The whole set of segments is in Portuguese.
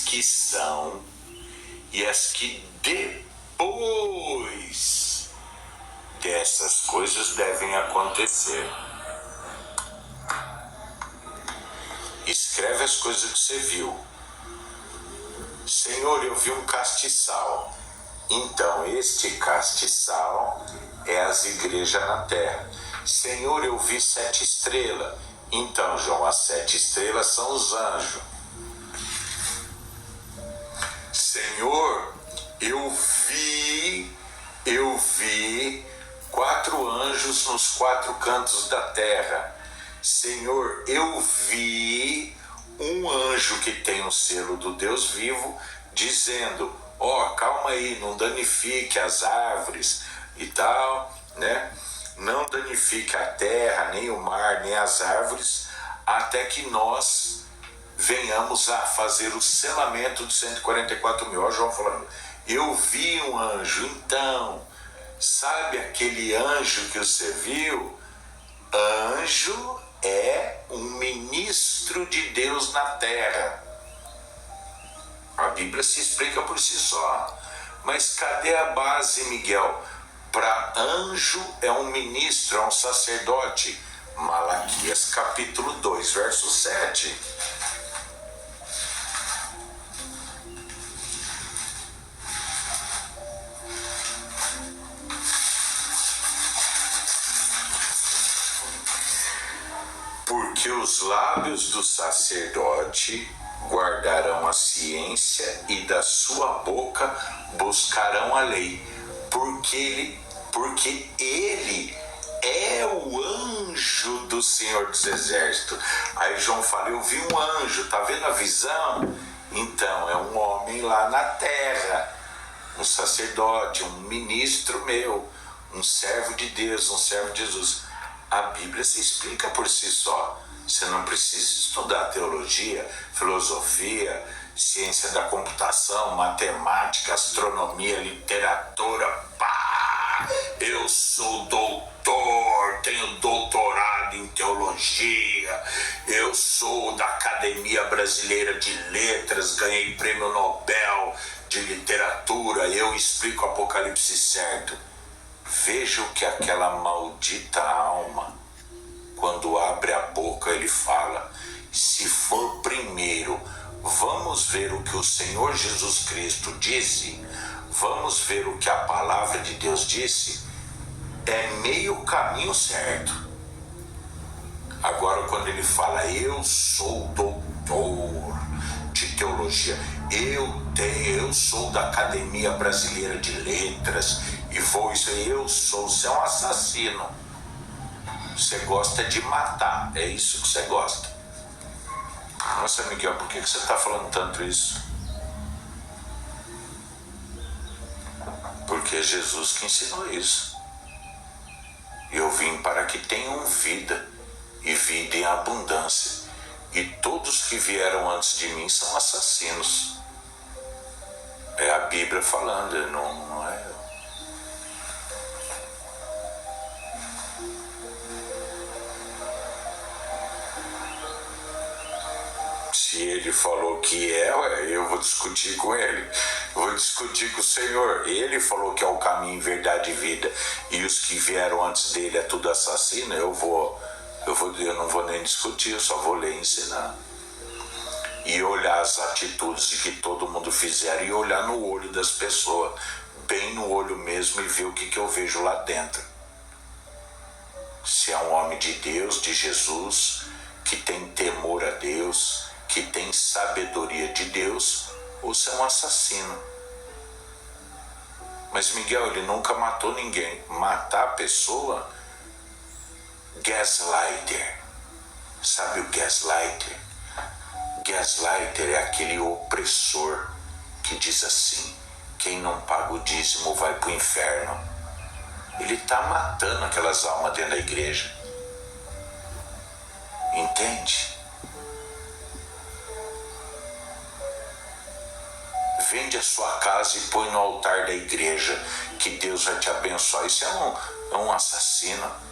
que são e as que depois dessas coisas devem acontecer. Escreve as coisas que você viu. Senhor, eu vi um castiçal. Então, este castiçal é as igrejas na terra. Senhor, eu vi 7 estrelas. Então, João, as 7 estrelas são os anjos. Senhor, eu vi 4 anjos nos 4 cantos da terra. Senhor, eu vi um anjo que tem o selo do Deus vivo, dizendo, calma aí, não danifique as árvores e tal, né? Não danifique a terra, nem o mar, nem as árvores, até que nós venhamos a fazer o selamento de 144 mil. Olha João falando, eu vi um anjo. Então, sabe aquele anjo que você viu? Anjo é um ministro de Deus na terra. A Bíblia se explica por si só. Mas cadê a base, Miguel? Para anjo é um ministro, é um sacerdote. Malaquias capítulo 2, verso 7. Porque os lábios do sacerdote guardarão a ciência e da sua boca buscarão a lei, porque ele é o anjo do Senhor dos Exércitos. Aí João fala, eu vi um anjo, tá vendo a visão? Então, é um homem lá na terra, um sacerdote, um ministro meu, um servo de Deus, um servo de Jesus. A Bíblia se explica por si só. Você não precisa estudar teologia, filosofia, ciência da computação, matemática, astronomia, literatura. Pá! Eu sou doutor, tenho doutorado em teologia, eu sou da Academia Brasileira de Letras, ganhei prêmio Nobel de literatura, eu explico o Apocalipse certo. Veja o que aquela maldita alma, quando abre a boca, ele fala, se for primeiro, vamos ver o que o Senhor Jesus Cristo disse, vamos ver o que a palavra de Deus disse, é meio caminho certo. Agora, quando ele fala, eu sou doutor de teologia, eu sou da Academia Brasileira de Letras, e vou isso, você é um assassino. Você gosta de matar, é isso que você gosta. Nossa, Miguel, por que você está falando tanto isso? Porque é Jesus que ensinou isso. Eu vim para que tenham vida, e vida em abundância. E todos que vieram antes de mim são assassinos. É a Bíblia falando, não é eu. Se ele falou que eu vou discutir com ele. Eu vou discutir com o Senhor. Ele falou que é o caminho, verdade e vida. E os que vieram antes dele é tudo assassino. Eu não vou nem discutir, eu só vou ler e ensinar. E olhar as atitudes que todo mundo fizeram e olhar no olho das pessoas. Bem no olho mesmo e ver o que eu vejo lá dentro. Se é um homem de Deus, de Jesus, que tem temor a Deus, que tem sabedoria de Deus, ou se é um assassino. Mas Miguel, ele nunca matou ninguém. Matar a pessoa, gaslighter. Sabe o gaslighter? Gaslighter é aquele opressor que diz assim, quem não paga o dízimo vai pro inferno. Ele está matando aquelas almas dentro da igreja. Entende? Vende a sua casa e põe no altar da igreja, que Deus vai te abençoar. Isso é um assassino.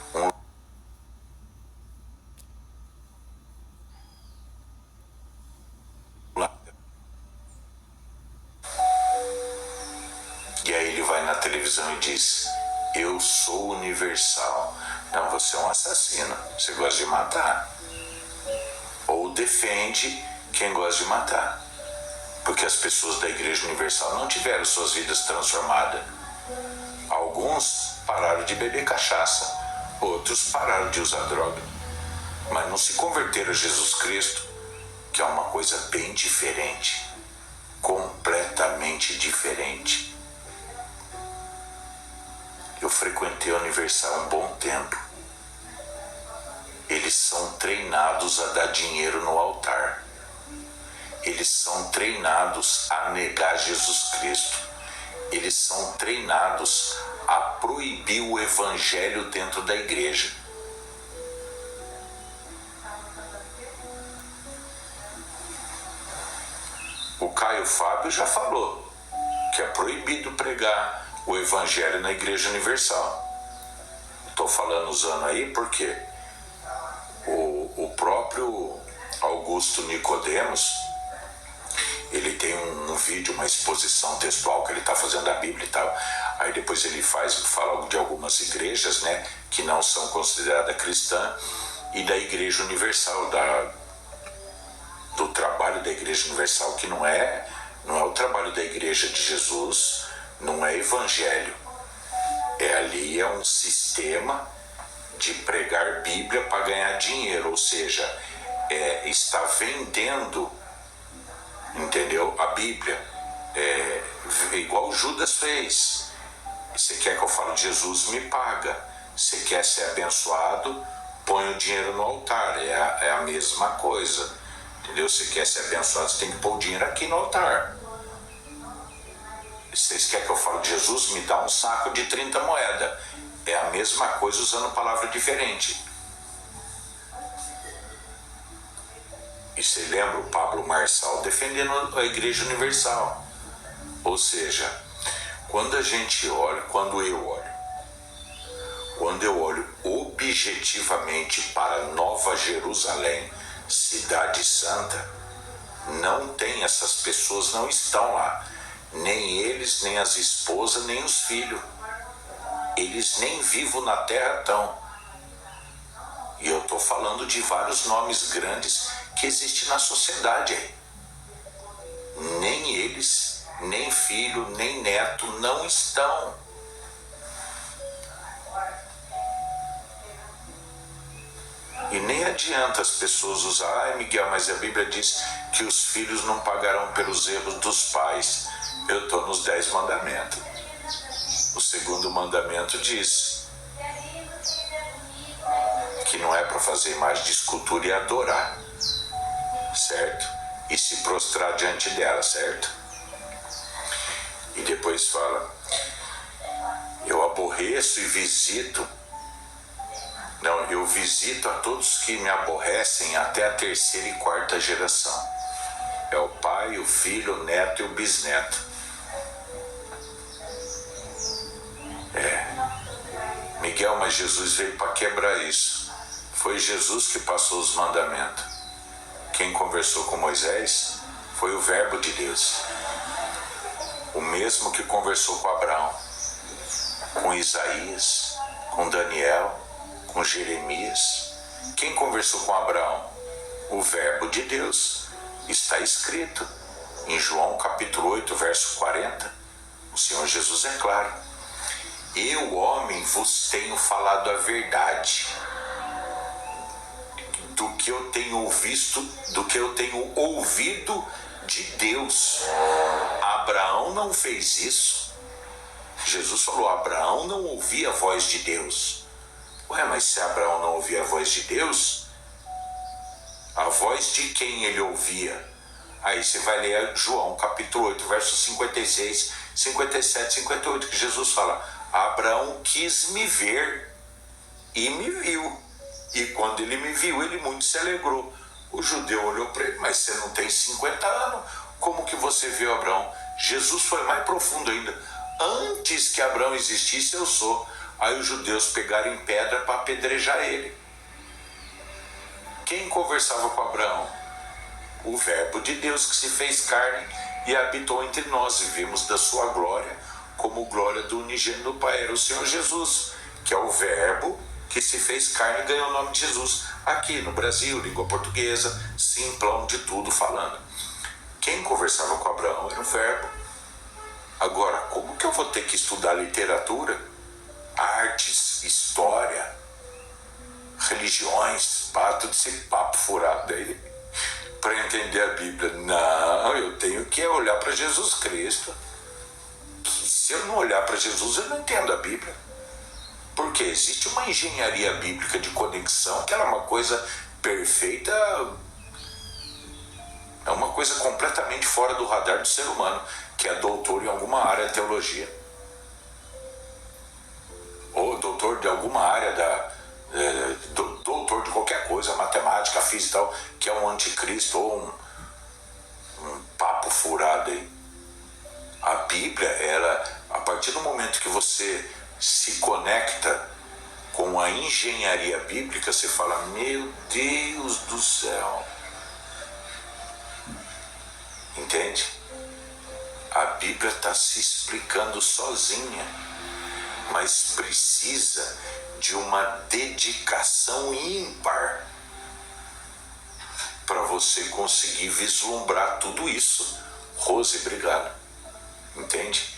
televisão e diz: eu sou universal. Não, você é um assassino, você gosta de matar. Ou defende quem gosta de matar. Porque as pessoas da Igreja Universal não tiveram suas vidas transformadas. Alguns pararam de beber cachaça, outros pararam de usar droga, mas não se converteram a Jesus Cristo, que é uma coisa bem diferente, completamente diferente. Eu frequentei a Universal um bom tempo. Eles são treinados a dar dinheiro no altar. Eles são treinados a negar Jesus Cristo. Eles são treinados a proibir o evangelho dentro da igreja. O Caio Fábio já falou que é proibido pregar o evangelho na Igreja Universal. Estou falando usando aí porque o próprio Augusto Nicodemos, ele tem um vídeo, uma exposição textual que ele está fazendo da Bíblia e tal. Aí depois ele fala de algumas igrejas, né, que não são consideradas cristãs, e da Igreja Universal, do trabalho da Igreja Universal, que não é o trabalho da Igreja de Jesus, não é evangelho. Ali é um sistema de pregar Bíblia para ganhar dinheiro, ou seja, está vendendo, entendeu? A Bíblia, igual Judas fez. Você quer que eu fale de Jesus? Me paga. Você quer ser abençoado? Põe o dinheiro no altar. É a mesma coisa, entendeu? Você quer ser abençoado, você tem que pôr o dinheiro aqui no altar. Vocês querem que eu fale de Jesus? Me dá um saco de 30 moedas. É a mesma coisa usando palavra diferente. E você lembra o Pablo Marçal defendendo a Igreja Universal. Ou seja, quando eu olho objetivamente para Nova Jerusalém, Cidade Santa, não tem, essas pessoas não estão lá. Nem eles, nem as esposas, nem os filhos. Eles nem vivos na terra estão. E eu estou falando de vários nomes grandes que existem na sociedade aí. Nem eles, nem filho, nem neto não estão. E nem adianta as pessoas usar: ai, Miguel, mas a Bíblia diz que os filhos não pagarão pelos erros dos pais. Eu estou nos 10 mandamentos. O segundo mandamento diz que não é para fazer imagem de escultura e adorar, certo? E se prostrar diante dela, certo? E depois fala: eu aborreço e visito. Não, eu visito a todos que me aborrecem até a 3ª e 4ª geração. É o pai, o filho, o neto e o bisneto. Miguel, mas Jesus veio para quebrar isso. Foi Jesus que passou os mandamentos. Quem conversou com Moisés foi o Verbo de Deus. O mesmo que conversou com Abraão, com Isaías, com Daniel, com Jeremias. Quem conversou com Abraão? O Verbo de Deus. Está escrito em João capítulo 8, verso 40. O Senhor Jesus é claro: eu, homem, vos tenho falado a verdade do que eu tenho visto, do que eu tenho ouvido de Deus. Abraão não fez isso. Jesus falou: Abraão não ouvia a voz de Deus. Ué, mas se Abraão não ouvia a voz de Deus, a voz de quem ele ouvia? Aí você vai ler João capítulo 8, versos 56, 57, 58, que Jesus fala: Abraão quis me ver e me viu. E quando ele me viu, ele muito se alegrou. O judeu olhou para ele: mas você não tem 50 anos, como que você viu Abraão? Jesus foi mais profundo ainda: antes que Abraão existisse, eu sou. Aí os judeus pegaram em pedra para apedrejar ele. Quem conversava com Abraão? O Verbo de Deus, que se fez carne e habitou entre nós, e vimos da sua glória, como glória do unigênito do Pai. Era o Senhor Jesus, que é o verbo que se fez carne e ganhou o nome de Jesus. Aqui no Brasil, língua portuguesa, simplão de tudo falando. Quem conversava com Abraão era o verbo. Agora, como que eu vou ter que estudar literatura, artes, história, religiões, tudo esse papo furado aí, para entender a Bíblia? Não, eu tenho que olhar para Jesus Cristo. Que se eu não olhar para Jesus, eu não entendo a Bíblia. Porque existe uma engenharia bíblica de conexão, que ela é uma coisa perfeita, é uma coisa completamente fora do radar do ser humano, que é doutor em alguma área da teologia. Ou doutor de alguma área doutor de qualquer coisa, matemática, física e tal, que é um anticristo ou um papo furado aí. A Bíblia, ela, a partir do momento que você se conecta com a engenharia bíblica, você fala, meu Deus do céu. Entende? A Bíblia está se explicando sozinha, mas precisa de uma dedicação ímpar para você conseguir vislumbrar tudo isso. Rose, obrigado. Entende?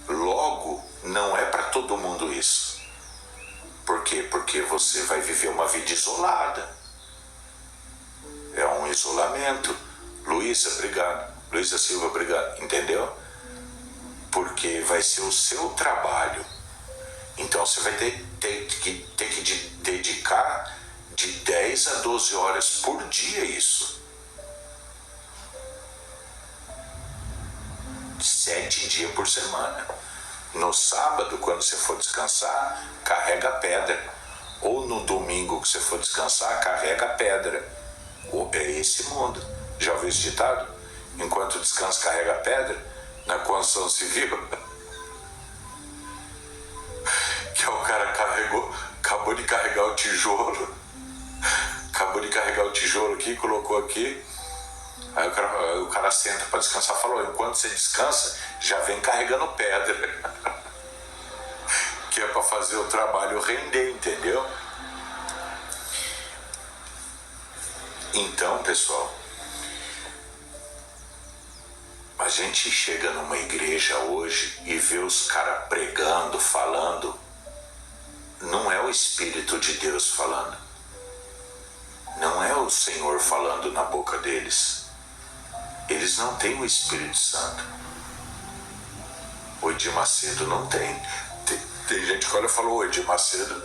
Logo, não é para todo mundo isso. Por quê? Porque você vai viver uma vida isolada. É um isolamento. Luísa, obrigado. Luísa Silva, obrigado. Entendeu? Porque vai ser o seu trabalho. Então você vai ter que dedicar de 10 a 12 horas por dia a isso. 7 dias por semana. No sábado, quando você for descansar, carrega a pedra. Ou no domingo que você for descansar, carrega a pedra. É esse mundo. Já ouviu esse ditado? Enquanto descansa, carrega a pedra. Na construção civil, que o cara acabou de carregar o tijolo. Acabou de carregar o tijolo aqui, colocou aqui. Aí o cara senta para descansar e falou, enquanto você descansa, já vem carregando pedra. Que é para fazer o trabalho render, entendeu? Então, pessoal, a gente chega numa igreja hoje e vê os caras pregando, falando. Não é o Espírito de Deus falando. Não é o Senhor falando na boca deles. Eles não têm o Espírito Santo. O Edir Macedo não tem. Tem gente que olha e fala, o Edir Macedo,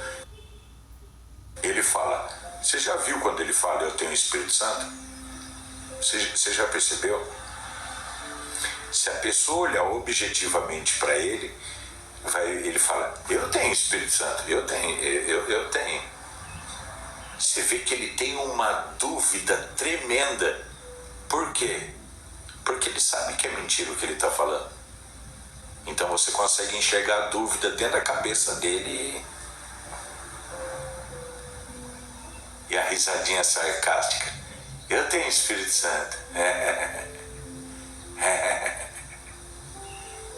ele fala, você já viu quando ele fala, eu tenho o Espírito Santo? Você já percebeu? Se a pessoa olhar objetivamente para ele, ele fala, eu tenho Espírito Santo, eu tenho. Você vê que ele tem uma dúvida tremenda. Por quê? Porque ele sabe que é mentira o que ele está falando. Então você consegue enxergar a dúvida dentro da cabeça dele e a risadinha sarcástica. Eu tenho Espírito Santo.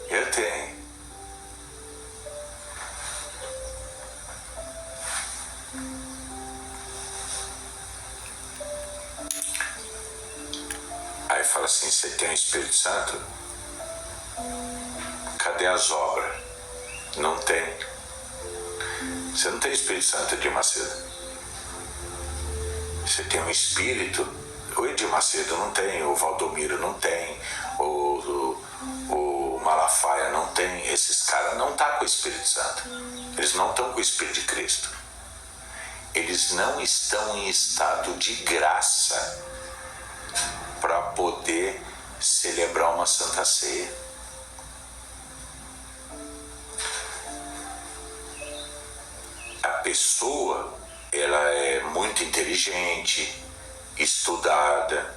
Eu tenho. Aí fala assim, você tem o Espírito Santo? Cadê as obras? Não tem. Você não tem Espírito Santo, Edir Macedo. Você tem um Espírito. O Edir Macedo não tem, o Valdomiro não tem, o Malafaia não tem. Esses caras não estão com o Espírito Santo. Eles não estão com o Espírito de Cristo. Eles não estão em estado de graça para poder celebrar uma Santa Ceia. A pessoa, ela é muito inteligente, estudada,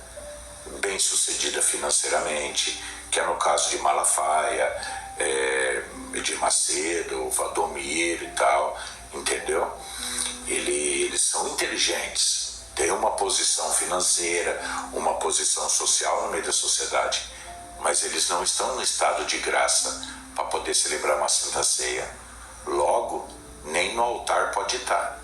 bem-sucedida financeiramente, que é no caso de Malafaia, Edir Macedo, Valdomiro e tal, entendeu? Eles são inteligentes, têm uma posição financeira, uma posição social no meio da sociedade, mas eles não estão no estado de graça para poder celebrar uma Santa Ceia. Logo, nem no altar pode estar.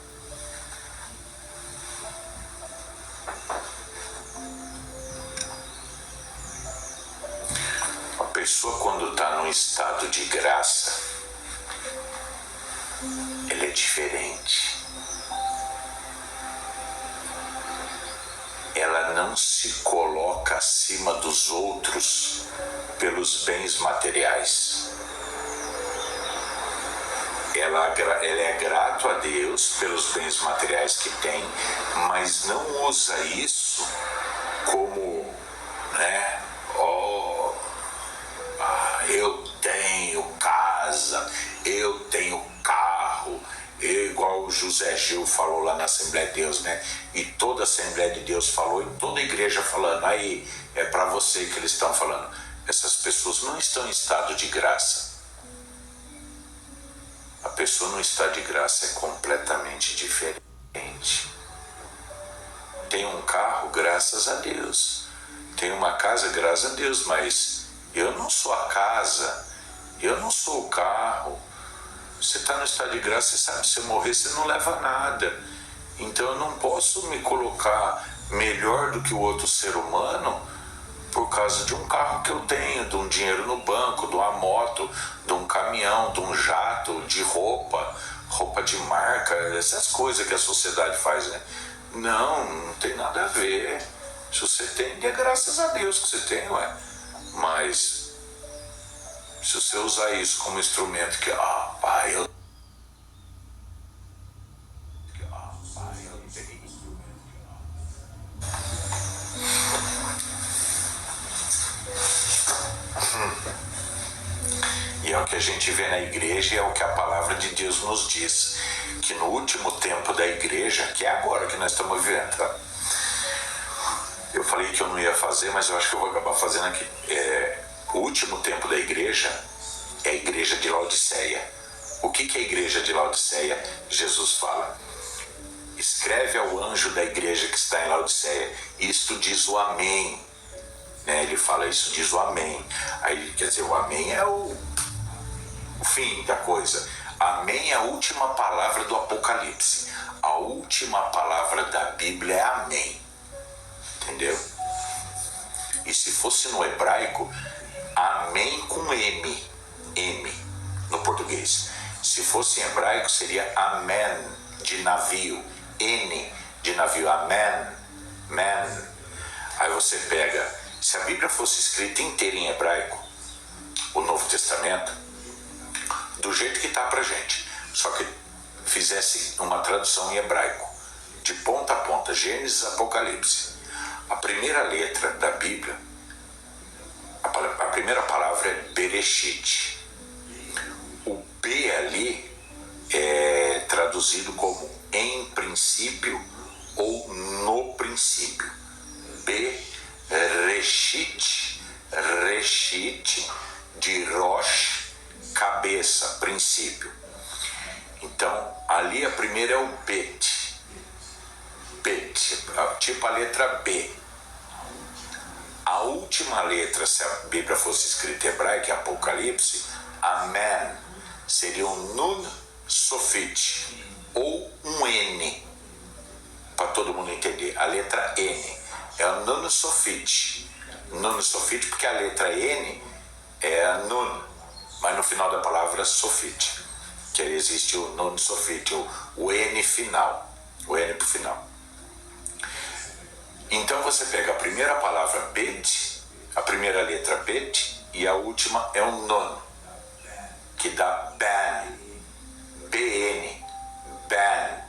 A pessoa, quando está num estado de graça, ela é diferente. Ela não se coloca acima dos outros pelos bens materiais. Ela é grato a Deus pelos bens materiais que tem, mas não usa isso como, né, eu tenho casa, eu tenho carro, igual o José Gil falou lá na Assembleia de Deus, né? E toda a Assembleia de Deus falou, e toda a igreja falando, aí é para você que eles estão falando. Essas pessoas não estão em estado de graça. A pessoa no estado de graça é completamente diferente. Tem um carro, graças a Deus. Tem uma casa, graças a Deus, mas eu não sou a casa, eu não sou o carro. Você está no estado de graça, você sabe, se eu morrer, você não leva nada. Então eu não posso me colocar melhor do que o outro ser humano por causa de um carro que eu tenho, de um dinheiro no banco, de uma moto, de um caminhão, de um jato, de roupa de marca, essas coisas que a sociedade faz, né? Não tem nada a ver. Se você tem, é graças a Deus que você tem, ué. Mas se você usar isso como instrumento que, pai, eu tenho instrumento. E é o que a gente vê na igreja e é o que a palavra de Deus nos diz, que no último tempo da igreja, que é agora que nós estamos vivendo, tá? Eu falei que eu não ia fazer, mas eu acho que eu vou acabar fazendo aqui. O último tempo da igreja é a igreja de Laodiceia. O que é a igreja de Laodiceia? Jesus fala: escreve ao anjo da igreja que está em Laodiceia, isto diz o amém. Né? Ele fala, isso diz o amém. Aí, quer dizer, o amém é o fim da coisa. Amém é a última palavra do Apocalipse. A última palavra da Bíblia é amém. Entendeu? E se fosse no hebraico, amém com M no português. Se fosse em hebraico, seria amém de navio, N de navio, amém, man. Aí você pega, se a Bíblia fosse escrita inteira em hebraico, o Novo Testamento, do jeito que está pra gente, só que fizesse uma tradução em hebraico, de ponta a ponta, Gênesis, Apocalipse. A primeira letra da Bíblia, a primeira palavra é Bereshit. O B ali é traduzido como em princípio ou no princípio. Bereshit, Reshit, de Rosh, cabeça, princípio. Então, ali a primeira é o Bet, tipo a letra B. A última letra, se a Bíblia fosse escrita em hebraico, é Apocalipse, Amém, seria um Nun Sofit, ou um N, para todo mundo entender. A letra N é o Nun Sofit. Nun Sofit porque a letra N é a Nun, mas no final da palavra Sofit, que aí existe o Nun Sofit, o N final, o N pro final. Então você pega a primeira palavra Bet, a primeira letra Bet, e a última é um Nun, que dá Ben, B-N, Ben,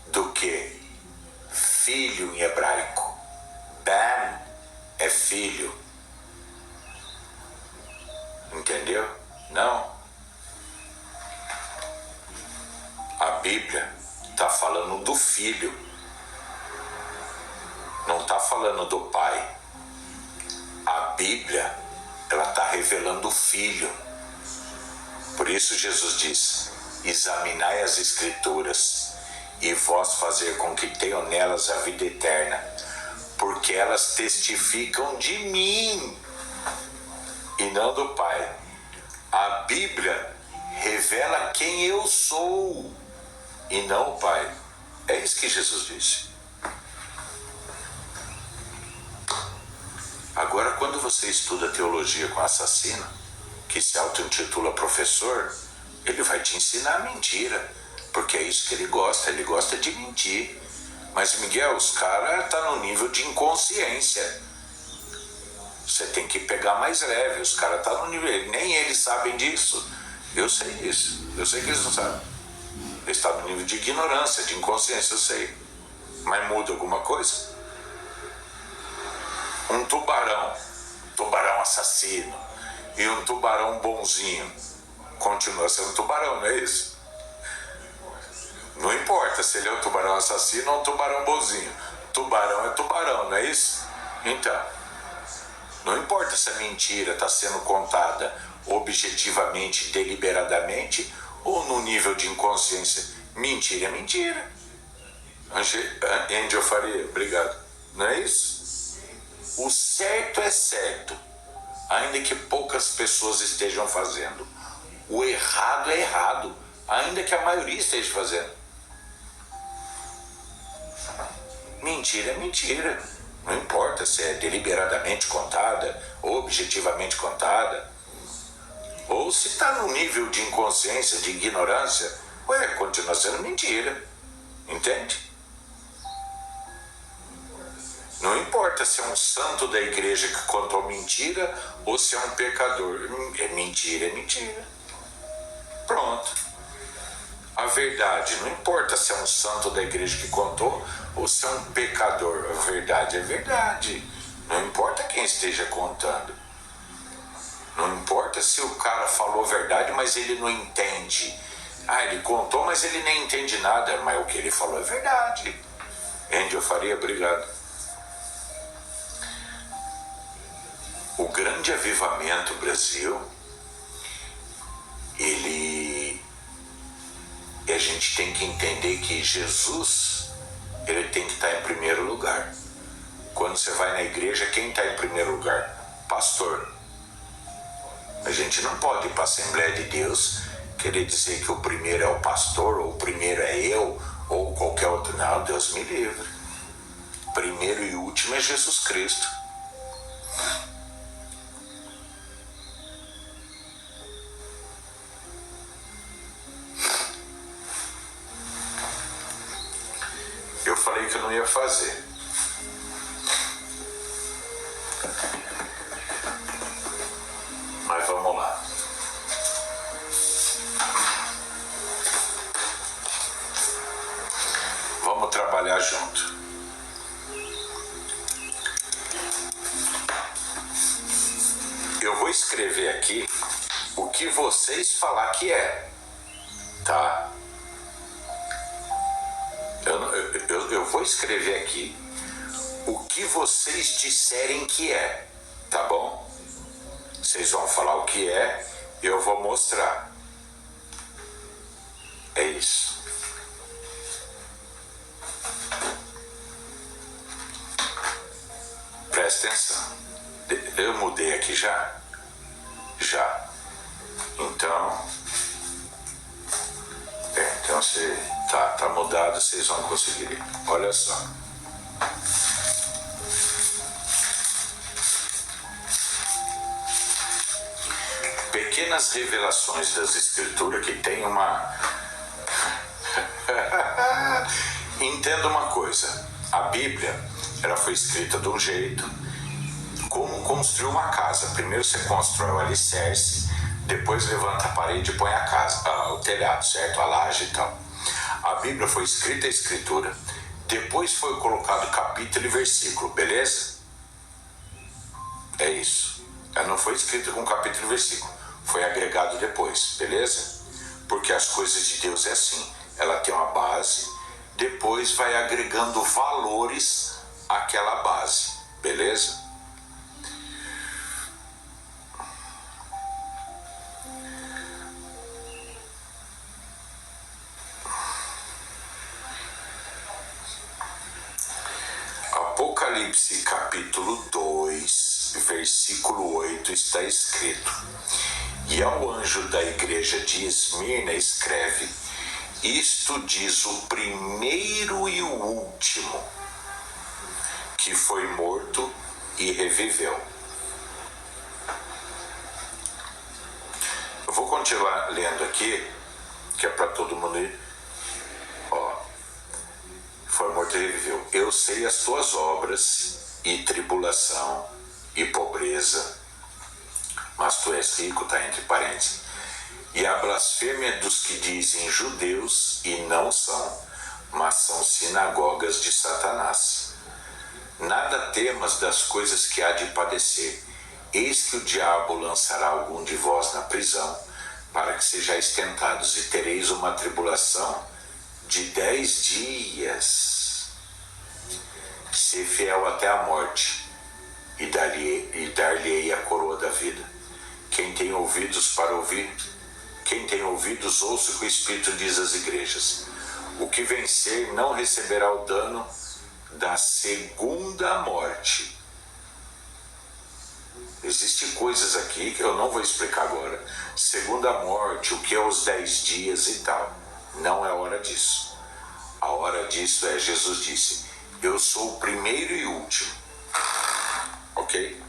do que? Filho em hebraico. Ben é filho. Entendeu? Não. A Bíblia está falando do filho. Não está falando do pai. A Bíblia, ela está revelando o filho. Por isso Jesus diz: examinai as Escrituras e vós fazer com que tenham nelas a vida eterna, porque elas testificam de mim e não do Pai. A Bíblia revela quem eu sou e não o Pai. É isso que Jesus disse. Agora, quando você estuda teologia com assassino, que se auto-intitula professor, ele vai te ensinar a mentira, porque é isso que ele gosta de mentir. Mas, Miguel, os caras estão no nível de inconsciência. Você tem que pegar mais leve, os caras estão no nível, nem eles sabem disso. Eu sei isso, eu sei que eles não sabem. Eles estão no nível de ignorância, de inconsciência, eu sei. Mas muda alguma coisa? Um tubarão assassino, e um tubarão bonzinho, continua sendo um tubarão, não é isso? Não importa se ele é um tubarão assassino ou um tubarão bonzinho. Tubarão é tubarão, não é isso? Então, não importa se a mentira está sendo contada objetivamente, deliberadamente, ou no nível de inconsciência. Mentira é mentira. Angel Faria, obrigado. Não é isso? O certo é certo, ainda que poucas pessoas estejam fazendo. O errado é errado, ainda que a maioria esteja fazendo. Mentira é mentira. Não importa se é deliberadamente contada, ou objetivamente contada, ou se está no nível de inconsciência, de ignorância, continua sendo mentira. Entende? Não importa se é um santo da igreja que contou mentira ou se é um pecador. É mentira. Pronto. A verdade, não importa se é um santo da igreja que contou ou se é um pecador. A verdade é verdade. Não importa quem esteja contando. Não importa se o cara falou a verdade, mas ele não entende. Ele contou, mas ele nem entende nada. Mas o que ele falou é verdade. Angel Faria, obrigado. O grande avivamento Brasil, a gente tem que entender que Jesus, ele tem que estar em primeiro lugar. Quando você vai na igreja, quem está em primeiro lugar? Pastor. A gente não pode ir para a Assembleia de Deus querer dizer que o primeiro é o pastor, ou o primeiro é eu, ou qualquer outro. Não, Deus me livre. Primeiro e último é Jesus Cristo. Eu falei que eu não ia fazer. Mas vamos lá. Vamos trabalhar junto. Eu vou escrever aqui o que vocês falar que é, tá? Eu vou escrever aqui o que vocês disserem que é, tá bom? Vocês vão falar o que é, eu vou mostrar. É isso. Presta atenção. Eu mudei aqui já? Já. Então se tá mudado, vocês vão conseguir. Olha só. Pequenas revelações das Escrituras que tem uma... Entenda uma coisa. A Bíblia, ela foi escrita de um jeito. Como construir uma casa. Primeiro você constrói o alicerce, depois levanta a parede e põe a casa, o telhado, certo? A laje e tal. A Bíblia foi escrita a Escritura, depois foi colocado capítulo e versículo, beleza? É isso. Ela não foi escrita com capítulo e versículo, foi agregado depois, beleza? Porque as coisas de Deus é assim, ela tem uma base, depois vai agregando valores àquela base, beleza? Apocalipse capítulo 2, versículo 8 está escrito: E ao anjo da igreja de Esmirna escreve: isto diz o primeiro e o último, que foi morto e reviveu. Eu vou continuar lendo aqui, que é para todo mundo ir. Ó, foi morto e reviveu. Eu sei as tuas obras, e tribulação, e pobreza, mas tu és rico, está entre parênteses, e a blasfêmia dos que dizem judeus e não são, mas são sinagogas de Satanás. Nada temas das coisas que há de padecer. Eis que o diabo lançará algum de vós na prisão, para que sejais tentados, e tereis uma tribulação de 10 dias. Ser fiel até a morte, e dar-lhe-ei a coroa da vida. Quem tem ouvidos para ouvir, quem tem ouvidos, ouça o que o Espírito diz às igrejas. O que vencer não receberá o dano da segunda morte. Existem coisas aqui que eu não vou explicar agora. Segunda morte, o que é os 10 dias e tal. Não é hora disso. A hora disso é, Jesus disse: eu sou o primeiro e último. Ok?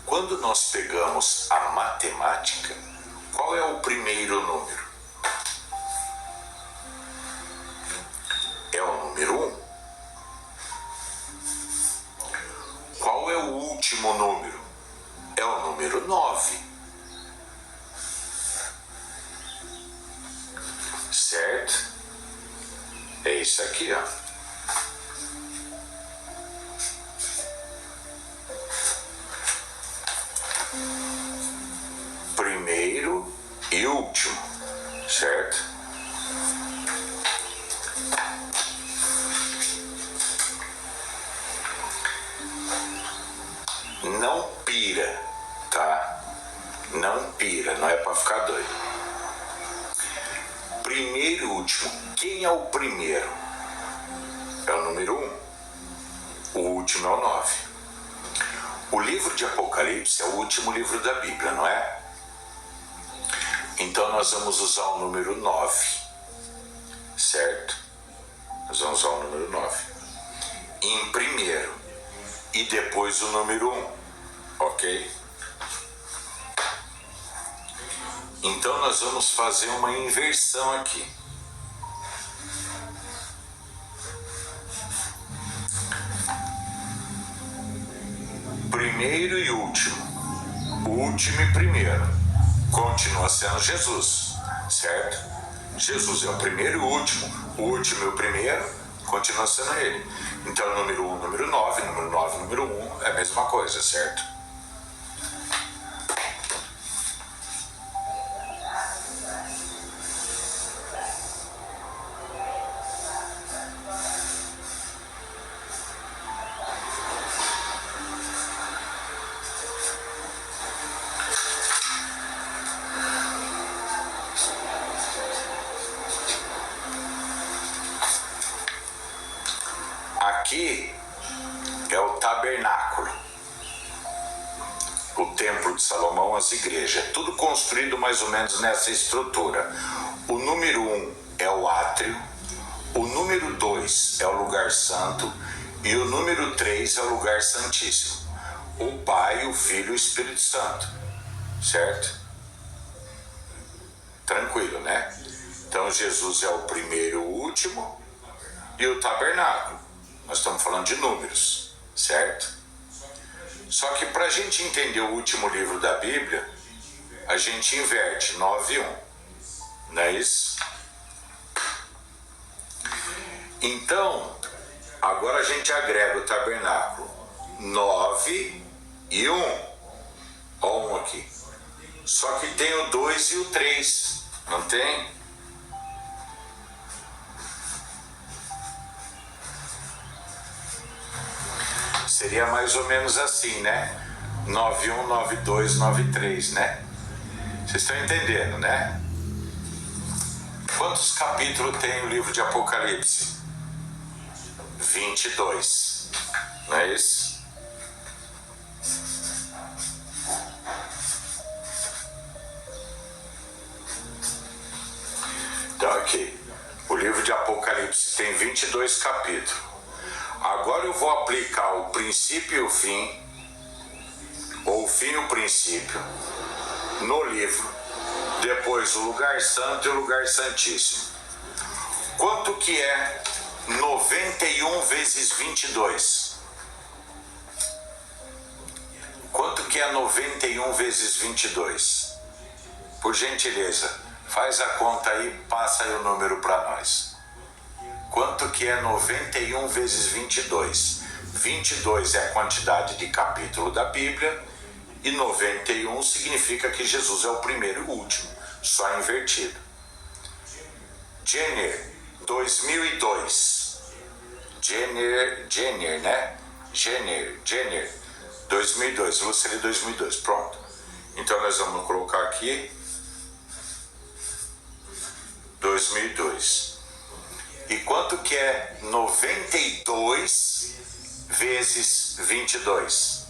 Quando nós pegamos a matemática, qual é o primeiro número? É o número 1. Qual é o último número? É o número 9. Certo? É isso aqui, ó. Primeiro e último, certo? Não pira, tá? Não pira, não é para ficar doido. Primeiro e último. Quem é o primeiro? É o número 1. O último é o 9. O livro de Apocalipse é o último livro da Bíblia, não é? Então nós vamos usar o número 9, certo? Nós vamos usar o número 9 em primeiro e depois o número 1, ok? Então nós vamos fazer uma inversão aqui. Primeiro e último. O último e primeiro. Continua sendo Jesus, certo? Jesus é o primeiro e o último e o primeiro, continua sendo ele. Então, número 1, número 9, número 9, número 1, é a mesma coisa, certo? Aqui é o tabernáculo, o templo de Salomão, as igrejas, tudo construído mais ou menos nessa estrutura. O número 1 é o átrio, o número 2 é o lugar santo e o número 3 é o lugar santíssimo. O Pai, o Filho e o Espírito Santo, certo? Tranquilo, né? Então Jesus é o primeiro, o último e o tabernáculo. Nós estamos falando de números, certo? Só que para a gente entender o último livro da Bíblia, a gente inverte 9 e 1, não é isso? Então, agora a gente agrega o tabernáculo 9 e 1. Olha um aqui. Só que tem o 2 e o 3, não tem? Seria mais ou menos assim, né? 9-1, 9-2, 9-3, né? Vocês estão entendendo, né? Quantos capítulos tem o livro de Apocalipse? 22, não é isso? Ok. O livro de Apocalipse tem 22 capítulos. Agora eu vou aplicar o princípio e o fim, ou o fim e o princípio, no livro. Depois o lugar santo e o lugar santíssimo. Quanto que é 91 vezes 22? Quanto que é 91 vezes 22? Por gentileza, faz a conta aí, passa aí o número para nós. Quanto que é 91 vezes 22? 22 é a quantidade de capítulo da Bíblia e 91 significa que Jesus é o primeiro e o último, só invertido. Jenner, 2002. Jenner, né? Jenner, 2002, Lucille 2002, pronto. Então nós vamos colocar aqui 2002. E quanto que é 92 vezes 22?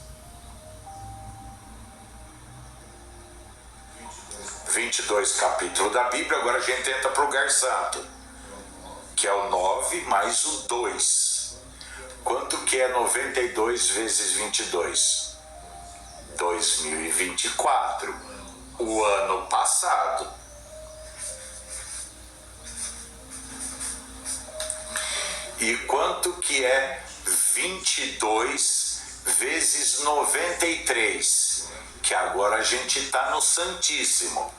22 capítulos da Bíblia. Agora a gente entra para o lugar santo, que é o 9 mais o 2. Quanto que é 92 vezes 22? 2024, o ano passado. E quanto que é 22 vezes 93? Que agora a gente está no Santíssimo.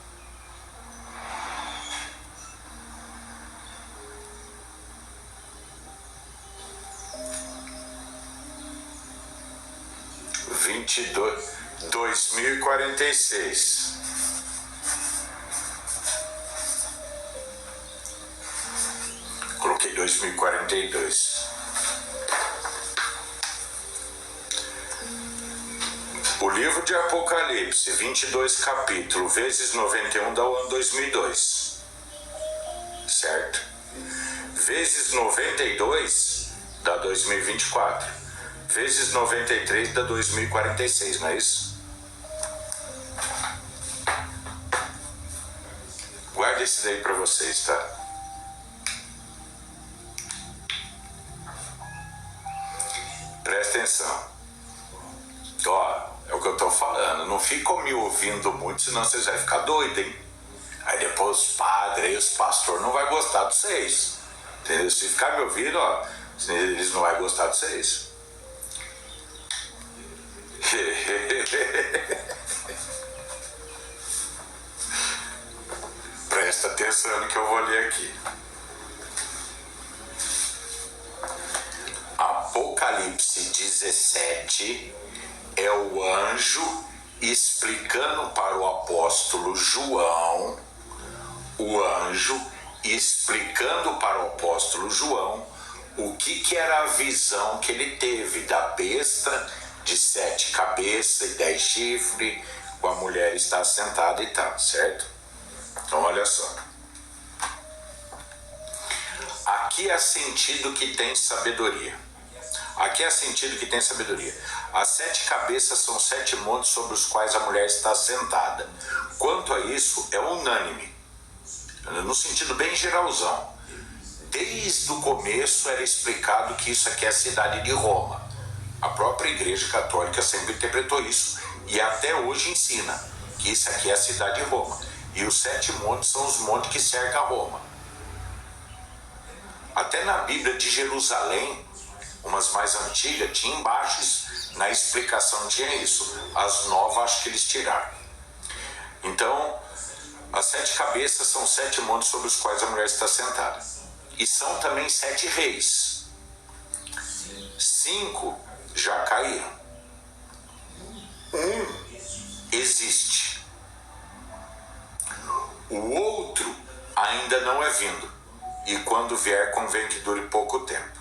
(22) 2046. Coloquei 2042. O livro de Apocalipse, 22 capítulos, vezes 91 dá o ano 2002. Certo? Vezes 92 dá 2024. Vezes 93 dá 2046, não é isso? Guarda esse daí para vocês, tá? Presta atenção. Ó, é o que eu tô falando. Não ficam me ouvindo muito, senão vocês vão ficar doidos, hein? Aí depois os padres, os pastores não vão gostar de vocês. Entendeu? Se ficar me ouvindo, ó, eles não vão gostar de vocês. Presta atenção no que eu vou ler aqui. Apocalipse 17 é o anjo explicando para o apóstolo João, o que era a visão que ele teve da besta de 7 cabeças e 10 chifres, com a mulher está sentada e tal, certo? Então olha só. Aqui é sentido que tem sabedoria. As 7 cabeças são 7 montes sobre os quais a mulher está sentada. Quanto a isso, é unânime, no sentido bem geralzão. Desde o começo era explicado que isso aqui é a cidade de Roma. A própria Igreja Católica sempre interpretou isso e até hoje ensina que isso aqui é a cidade de Roma. E os 7 montes são os montes que cercam Roma. Até na Bíblia de Jerusalém, umas mais antigas, tinha embaixo, na explicação tinha isso. As novas acho que eles tiraram. Então, as 7 cabeças são 7 montes sobre os quais a mulher está sentada. E são também 7 reis. 5 já caíram. 1 existe. O outro ainda não é vindo. E quando vier, convém que dure pouco tempo.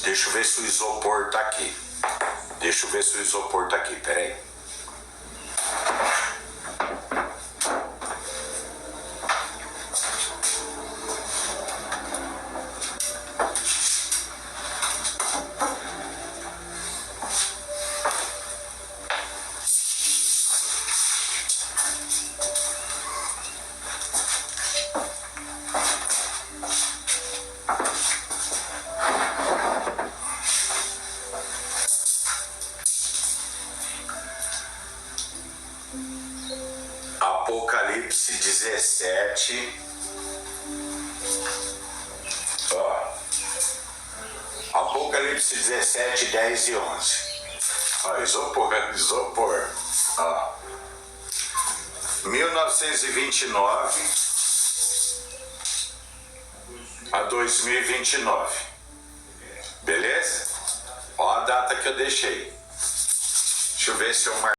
Deixa eu ver se o isopor tá aqui. Peraí. 17. Ó. Apocalipse 17, 10 e 11. Ó, isopor. Ó. 1929 a 2029. Beleza? Ó a data que eu deixei. Deixa eu ver se eu marco.